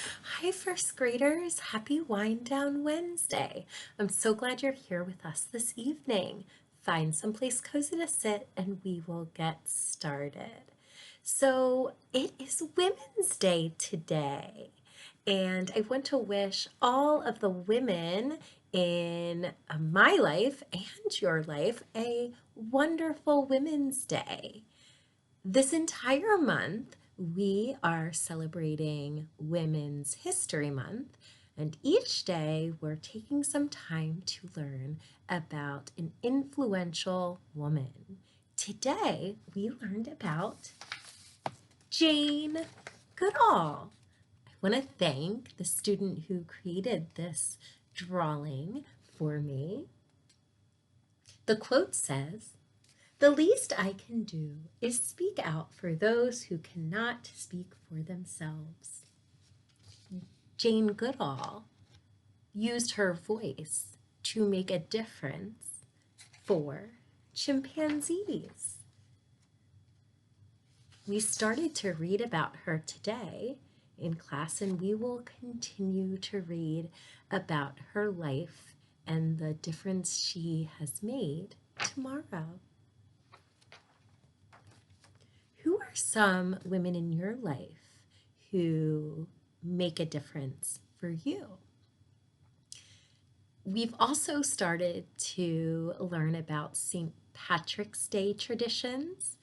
Hi, first graders. Happy Wind Down Wednesday. I'm so glad you're here with us this evening. Find someplace cozy to sit and we will get started. So, it is Women's Day today, and I want to wish all of the women in my life and your life a wonderful Women's Day. This entire month, we are celebrating Women's History Month, and each day we're taking some time to learn about an influential woman. Today, we learned about Jane Goodall. I want to thank the student who created this drawing for me. The quote says, "The least I can do is speak out for those who cannot speak for themselves." Jane Goodall used her voice to make a difference for chimpanzees. We started to read about her today in class, and we will continue to read about her life and the difference she has made tomorrow. Who are some women in your life who make a difference for you? We've also started to learn about St. Patrick's Day traditions.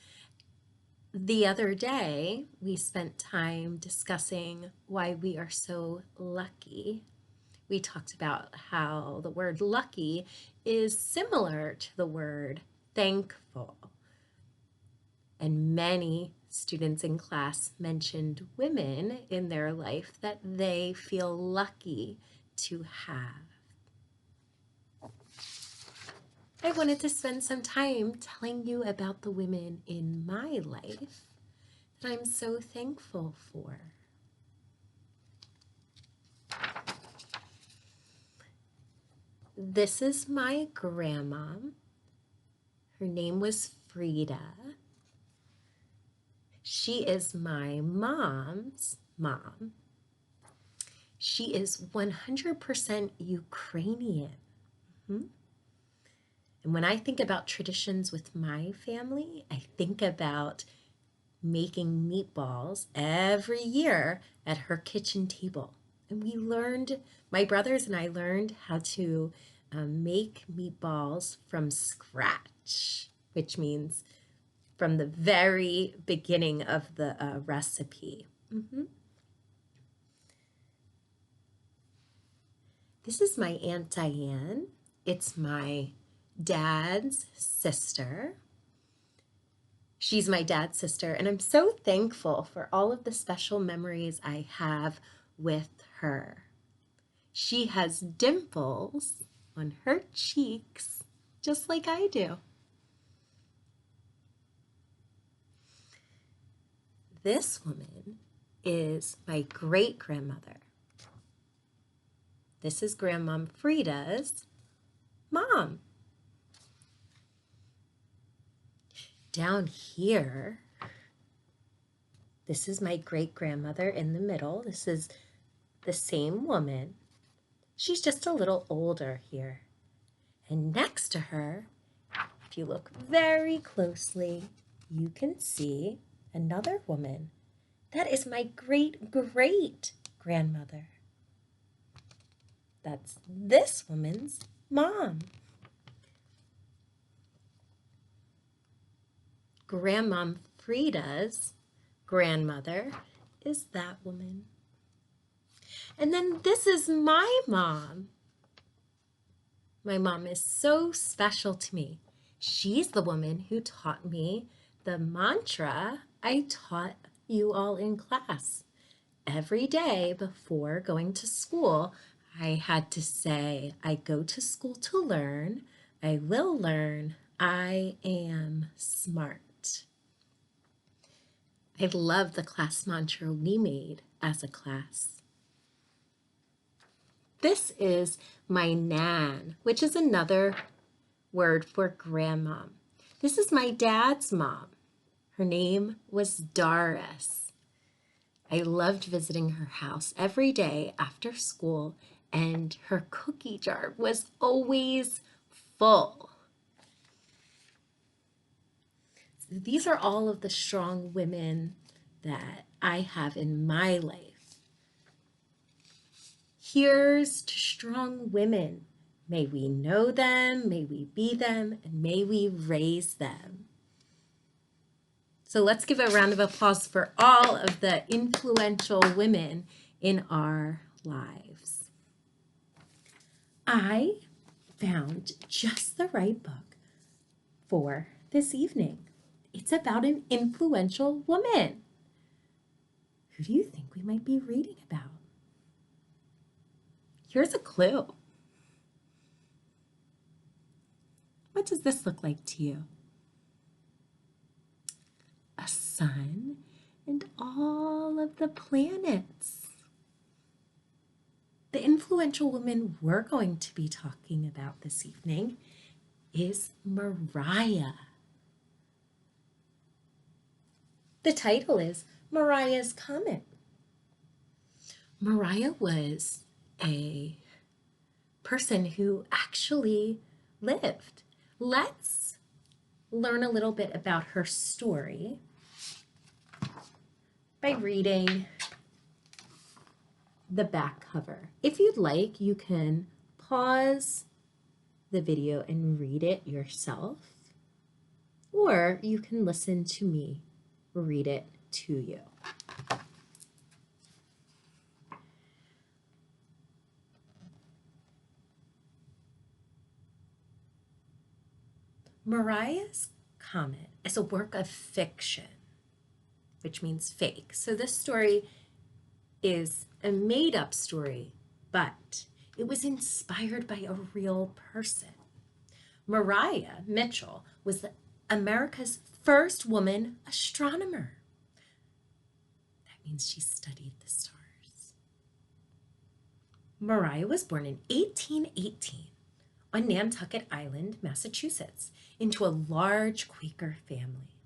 The other day, we spent time discussing why we are so lucky. We talked about how the word lucky is similar to the word thankful. And many students in class mentioned women in their life that they feel lucky to have. I wanted to spend some time telling you about the women in my life that I'm so thankful for. This is my grandma. Her name was Frida. She is my mom's mom. She is 100% Ukrainian. And when I think about traditions with my family, I think about making meatballs every year at her kitchen table. And we learned, my brothers and I learned how to make meatballs from scratch, which means from the very beginning of the recipe. This is my Aunt Diane. It's my dad's sister. She's my dad's sister, and I'm so thankful for all of the special memories I have with her. She has dimples on her cheeks, just like I do. This woman is my great-grandmother. This is Grandmom Frida's mom. Down here, this is my great-grandmother in the middle. This is the same woman. She's just a little older here. And next to her, if you look very closely, you can see another woman. That is my great-great-grandmother. That's this woman's mom. Grandmom Frida's grandmother is that woman. And then this is my mom. My mom is so special to me. She's the woman who taught me the mantra I taught you all in class. Every day before going to school, I had to say, I go to school to learn, I will learn, I am smart. I love the class mantra we made as a class. This is my nan, which is another word for grandmom. This is my dad's mom. Her name was Doris. I loved visiting her house every day after school, and her cookie jar was always full. So these are all of the strong women that I have in my life. Here's to strong women. May we know them, may we be them, and may we raise them. So let's give a round of applause for all of the influential women in our lives. I found just the right book for this evening. It's about an influential woman. Who do you think we might be reading about? Here's a clue. What does this look like to you? A sun and all of the planets. The influential woman we're going to be talking about this evening is Mariah. The title is Mariah's Comet. Mariah was a person who actually lived. Let's learn a little bit about her story by reading the back cover. If you'd like, you can pause the video and read it yourself, or you can listen to me read it to you. Mariah's Comet is a work of fiction, which means fake. So this story is a made-up story, but it was inspired by a real person. Mariah Mitchell was America's first woman astronomer. That means she studied the stars. Mariah was born in 1818 on Nantucket Island, Massachusetts, into a large Quaker family.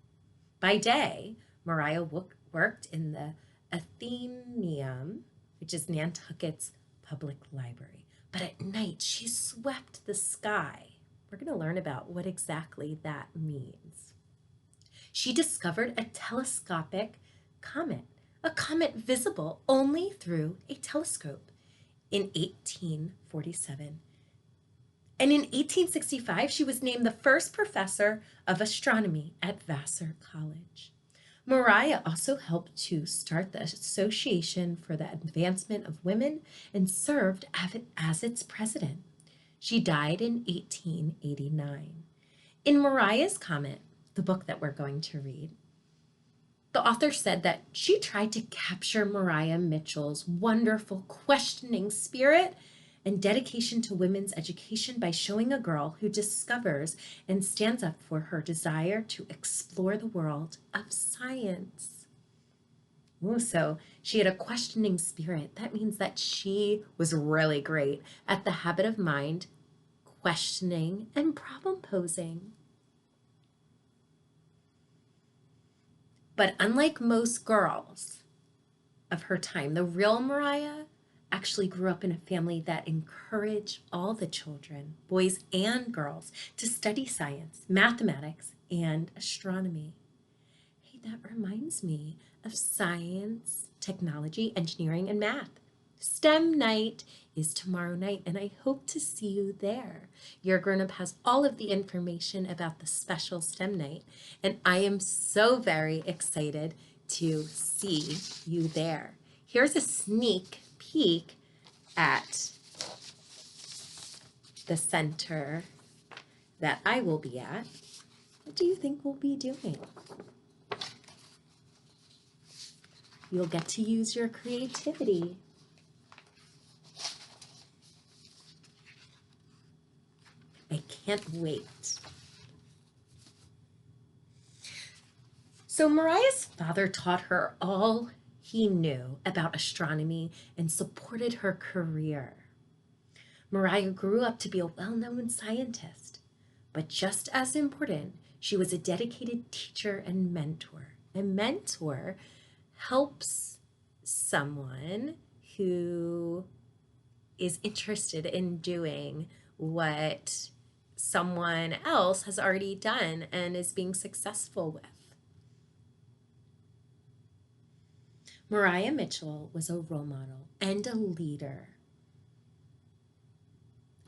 By day, Mariah worked in the Athenaeum, which is Nantucket's public library. But at night, she swept the sky. We're going to learn about what exactly that means. She discovered a telescopic comet, a comet visible only through a telescope, in 1847. And in 1865, she was named the first professor of astronomy at Vassar College. Mariah also helped to start the Association for the Advancement of Women and served as its president. She died in 1889. In Mariah's Comet, the book that we're going to read, the author said that she tried to capture Mariah Mitchell's wonderful questioning spirit and dedication to women's education by showing a girl who discovers and stands up for her desire to explore the world of science. Ooh, so she had a questioning spirit. That means that she was really great at the habit of mind, questioning, and problem posing. But unlike most girls of her time, the real Mariah actually grew up in a family that encouraged all the children, boys and girls, to study science, mathematics, and astronomy. Hey, that reminds me of science, technology, engineering, and math. STEM night is tomorrow night, and I hope to see you there. Your grown-up has all of the information about the special STEM night, and I am so very excited to see you there. Here's a sneak peek at the center that I will be at. What do you think we'll be doing? You'll get to use your creativity. I can't wait. So Mariah's father taught her all he knew about astronomy and supported her career. Mariah grew up to be a well-known scientist, but just as important, she was a dedicated teacher and mentor. A mentor helps someone who is interested in doing what someone else has already done and is being successful with. Mariah Mitchell was a role model and a leader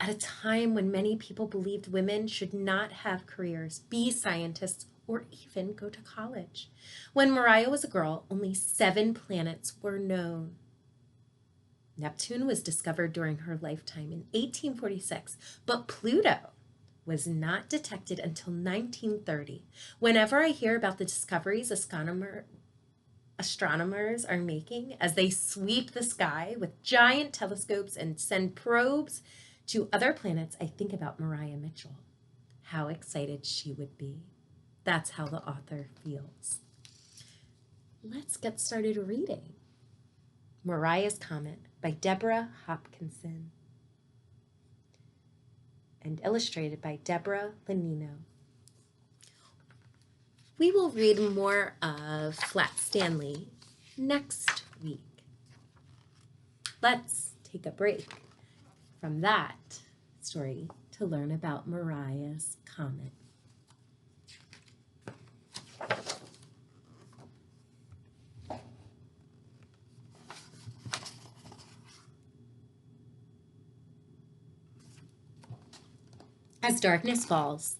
at a time when many people believed women should not have careers, be scientists, or even go to college. When Mariah was a girl, only 7 planets were known. Neptune was discovered during her lifetime in 1846, but Pluto was not detected until 1930. Whenever I hear about the discoveries astronomers are making as they sweep the sky with giant telescopes and send probes to other planets, I think about Mariah Mitchell. How excited she would be. That's how the author feels. Let's get started reading. Mariah's Comet by Deborah Hopkinson and illustrated by Deborah Lanino. We will read more of Flat Stanley next week. Let's take a break from that story to learn about Mariah's Comet. As darkness falls,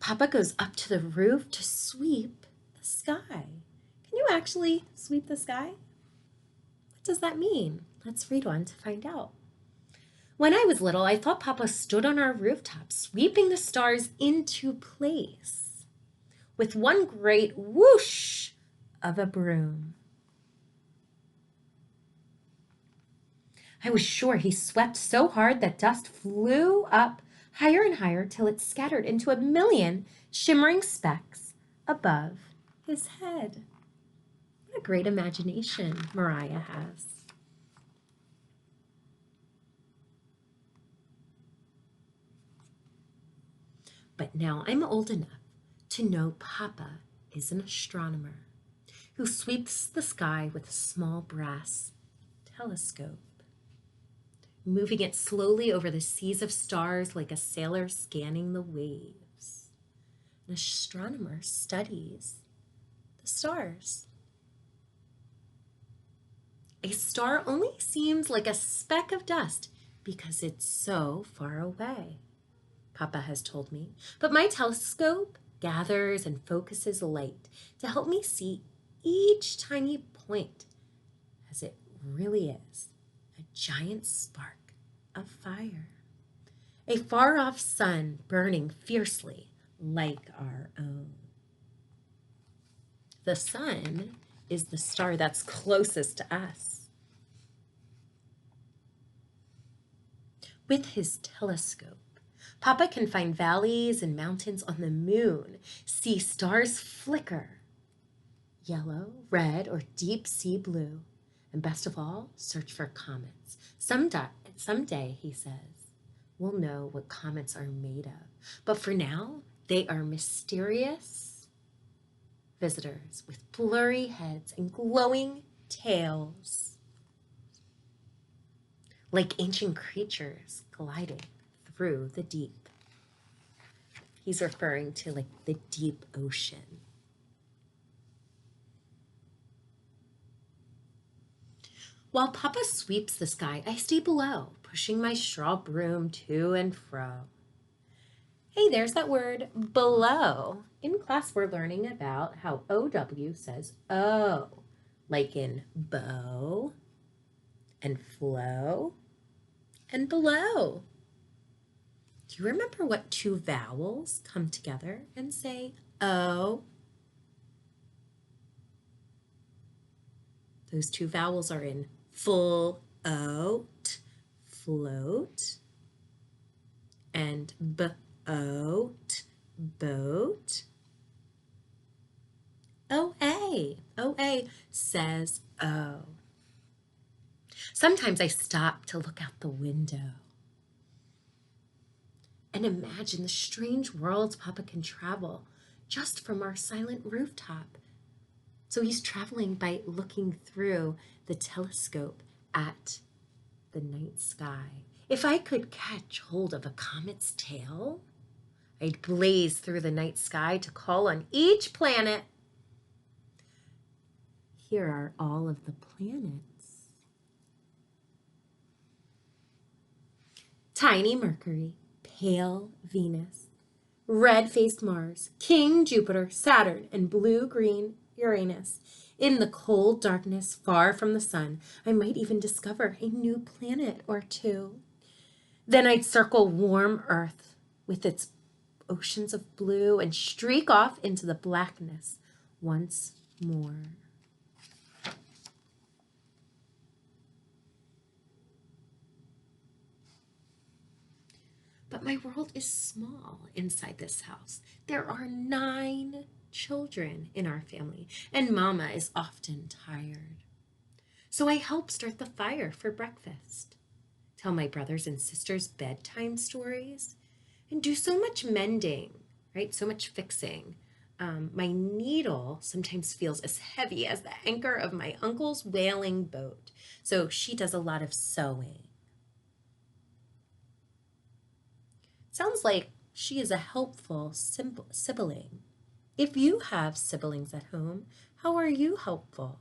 Papa goes up to the roof to sweep the sky. Can you actually sweep the sky? What does that mean? Let's read on to find out. When I was little, I thought Papa stood on our rooftop, sweeping the stars into place with one great whoosh of a broom. I was sure he swept so hard that dust flew up higher and higher till it scattered into a million shimmering specks above his head. What a great imagination Mariah has. But now I'm old enough to know Papa is an astronomer who sweeps the sky with a small brass telescope, moving it slowly over the seas of stars like a sailor scanning the waves. An astronomer studies the stars. A star only seems like a speck of dust because it's so far away, Papa has told me. But my telescope gathers and focuses light to help me see each tiny point as it really is, a giant spark of fire, a far-off sun burning fiercely like our own. The sun is the star that's closest to us. With his telescope, Papa can find valleys and mountains on the moon, see stars flicker, yellow, red, or deep sea blue, and best of all, search for comets. Someday, he says, we'll know what comets are made of. But for now, they are mysterious visitors with blurry heads and glowing tails, like ancient creatures gliding through the deep. He's referring to like the deep ocean. While Papa sweeps the sky, I stay below, pushing my straw broom to and fro. Hey, there's that word, below. In class, we're learning about how OW says O, like in bow and flow and below. Do you remember what 2 vowels come together and say O? Those 2 vowels are in full oat, float, and boat, boat. OA says O. Sometimes I stop to look out the window and imagine the strange worlds Papa can travel just from our silent rooftop So he's traveling by looking through the telescope at the night sky. If I could catch hold of a comet's tail, I'd blaze through the night sky to call on each planet. Here are all of the planets. Tiny Mercury, pale Venus, red-faced Mars, King Jupiter, Saturn, and blue-green Uranus. In the cold darkness far from the sun, I might even discover a new planet or two. Then I'd circle warm Earth with its oceans of blue and streak off into the blackness once more. But my world is small inside this house. There are 9 children in our family, and Mama is often tired. So I help start the fire for breakfast, tell my brothers and sisters bedtime stories, and do so much mending, right? So much fixing. My needle sometimes feels as heavy as the anchor of my uncle's whaling boat. So she does a lot of sewing. Sounds like she is a helpful sibling. If you have siblings at home, how are you helpful?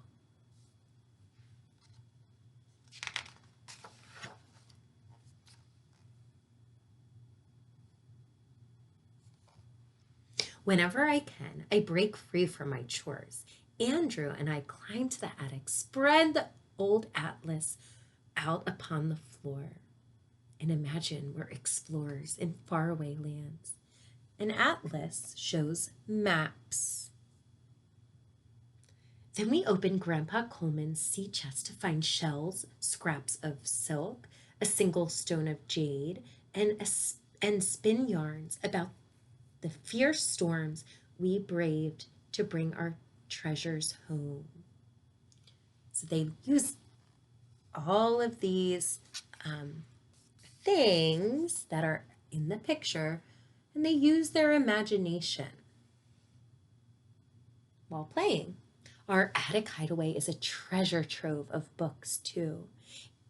Whenever I can, I break free from my chores. Andrew and I climb to the attic, spread the old atlas out upon the floor, and imagine we're explorers in faraway lands. An atlas shows maps. Then we open Grandpa Coleman's sea chest to find shells, scraps of silk, a single stone of jade, and spin yarns about the fierce storms we braved to bring our treasures home. So they use all of these things that are in the picture, and they use their imagination while playing. Our attic hideaway is a treasure trove of books, too.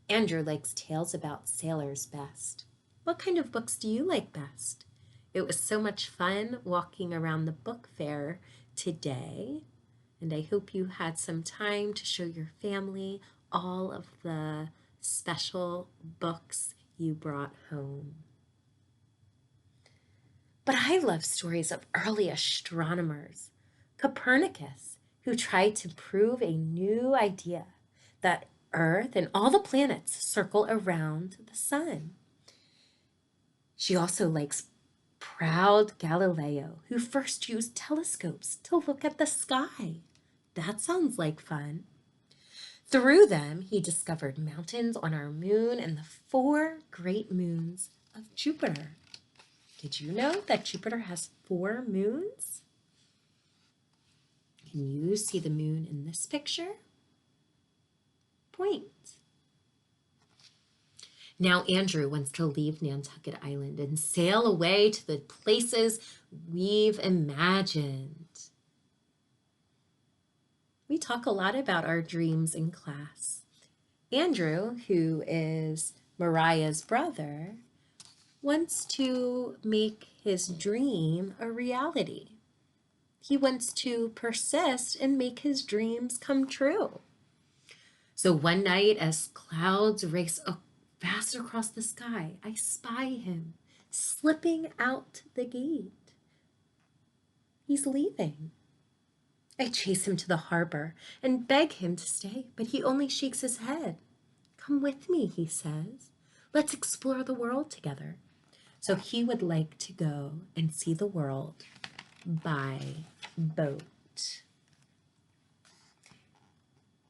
Andrew likes tales about sailors best. What kind of books do you like best? It was so much fun walking around the book fair today, and I hope you had some time to show your family all of the special books you brought home. But I love stories of early astronomers. Copernicus, who tried to prove a new idea that Earth and all the planets circle around the sun. She also likes proud Galileo, who first used telescopes to look at the sky. That sounds like fun. Through them, he discovered mountains on our moon and the 4 great moons of Jupiter. Did you know that Jupiter has 4 moons? Can you see the moon in this picture? Point. Now Andrew wants to leave Nantucket Island and sail away to the places we've imagined. We talk a lot about our dreams in class. Andrew, who is Mariah's brother, wants to make his dream a reality. He wants to persist and make his dreams come true. So one night, as clouds race fast across the sky, I spy him slipping out the gate. He's leaving. I chase him to the harbor and beg him to stay, but he only shakes his head. Come with me, he says. Let's explore the world together. So he would like to go and see the world by boat.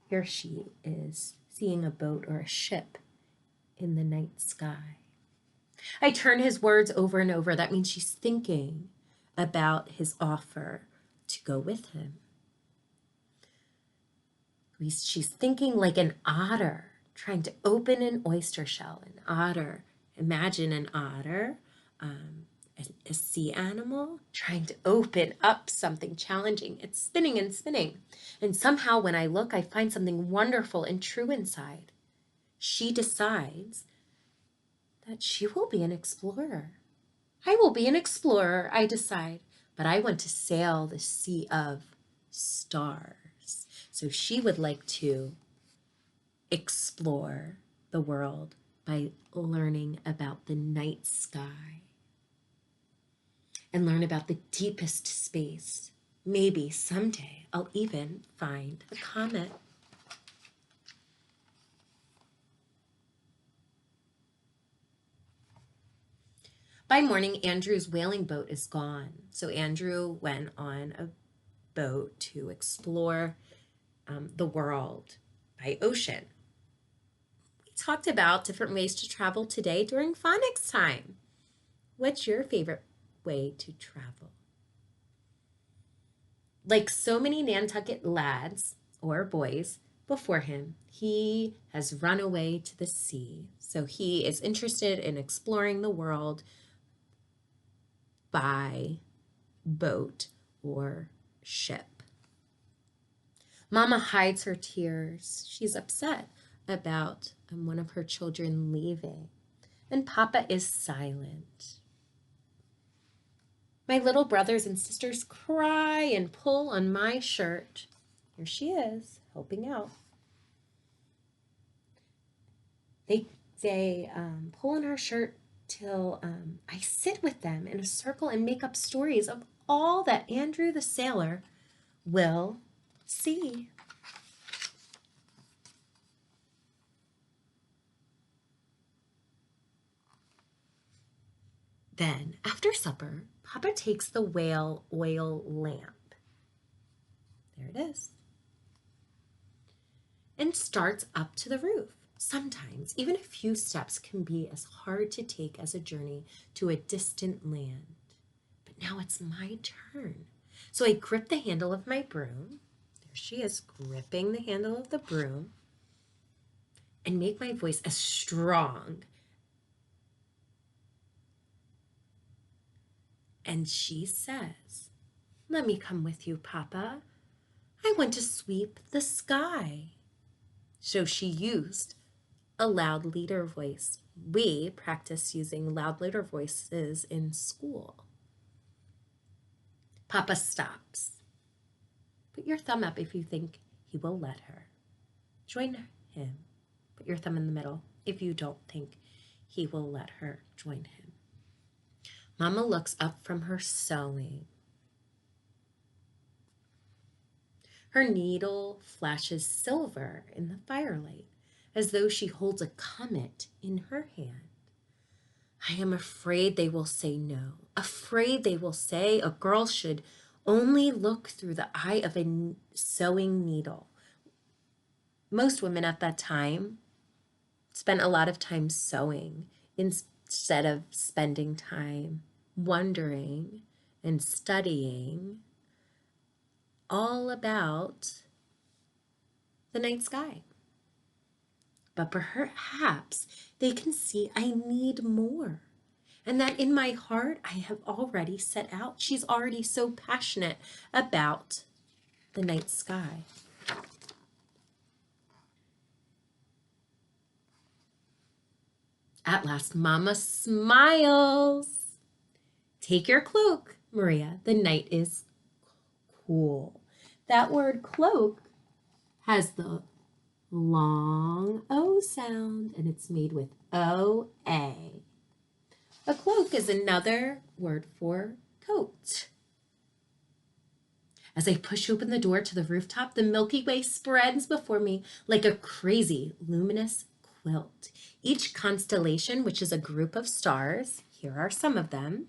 Here she is seeing a boat or a ship in the night sky. I turn his words over and over. That means she's thinking about his offer to go with him. She's thinking like an otter trying to open an oyster shell. An otter, imagine an otter a sea animal trying to open up something challenging. It's spinning and spinning. And somehow when I look, I find something wonderful and true inside. She decides that she will be an explorer. I will be an explorer, I decide, but I want to sail the sea of stars. So she would like to explore the world by learning about the night sky and learn about the deepest space. Maybe someday I'll even find a comet. By morning, Andrew's whaling boat is gone. So Andrew went on a boat to explore the world by ocean. We talked about different ways to travel today during phonics time. What's your favorite way to travel? Like so many Nantucket lads or boys before him, he has run away to the sea. So he is interested in exploring the world by boat or ship. Mama hides her tears. She's upset about one of her children leaving, and Papa is silent. My little brothers and sisters cry and pull on my shirt. Here she is, helping out. They pull on her shirt till I sit with them in a circle and make up stories of all that Andrew the sailor will see. Then, after supper, Papa takes the whale oil lamp. There it is. And starts up to the roof. Sometimes, even a few steps can be as hard to take as a journey to a distant land. But now it's my turn. So I grip the handle of my broom. There she is, gripping the handle of the broom. And make my voice as strong. And she says, "Let me come with you, Papa. I want to sweep the sky." So she used a loud leader voice. We practice using loud leader voices in school. Papa stops. Put your thumb up if you think he will let her. Join him. Put your thumb in the middle if you don't think he will let her join him. Mama looks up from her sewing. Her needle flashes silver in the firelight, as though she holds a comet in her hand. I am afraid they will say no, afraid they will say a girl should only look through the eye of a sewing needle. Most women at that time spent a lot of time sewing instead of spending time wondering and studying all about the night sky. But perhaps they can see I need more, and that in my heart I have already set out. She's already so passionate about the night sky. At last, Mama smiles. Take your cloak, Maria. The night is cool. That word cloak has the long O sound, and it's made with O-A. A cloak is another word for coat. As I push open the door to the rooftop, the Milky Way spreads before me like a crazy, luminous quilt. Each constellation, which is a group of stars, here are some of them.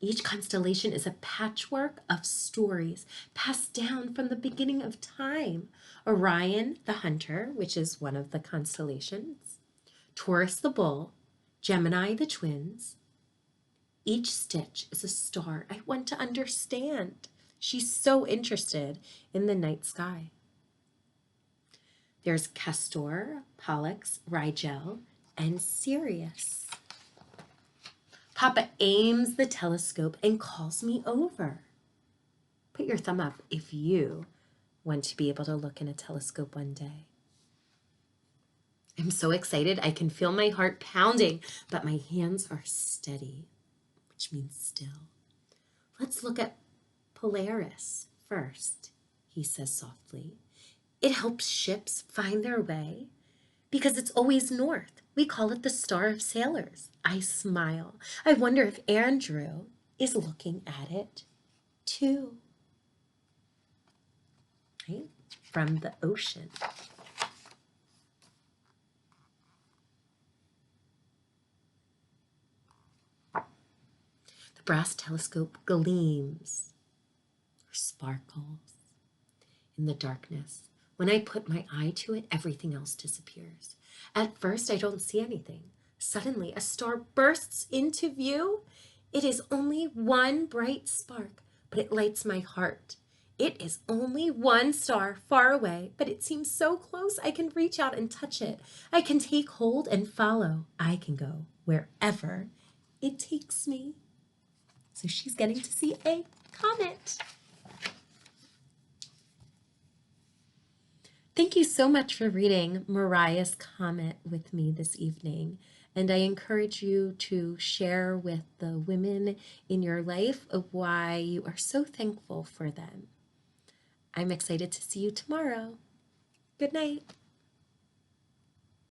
Each constellation is a patchwork of stories passed down from the beginning of time. Orion, the hunter, which is one of the constellations. Taurus, the bull. Gemini, the twins. Each stitch is a star I want to understand. She's so interested in the night sky. There's Castor, Pollux, Rigel, and serious. Papa aims the telescope and calls me over. Put your thumb up if you want to be able to look in a telescope one day. I'm so excited I can feel my heart pounding, but my hands are steady, which means still. Let's look at Polaris first, he says softly. It helps ships find their way because it's always north. We call it the Star of Sailors. I smile. I wonder if Andrew is looking at it too. Right? From the ocean. The brass telescope gleams or sparkles in the darkness. When I put my eye to it, everything else disappears. At first, I don't see anything. Suddenly, a star bursts into view. It is only one bright spark, but it lights my heart. It is only one star far away, but it seems so close I can reach out and touch it. I can take hold and follow. I can go wherever it takes me. So she's getting to see a comet. Thank you so much for reading Mariah's Comet with me this evening. And I encourage you to share with the women in your life of why you are so thankful for them. I'm excited to see you tomorrow. Good night.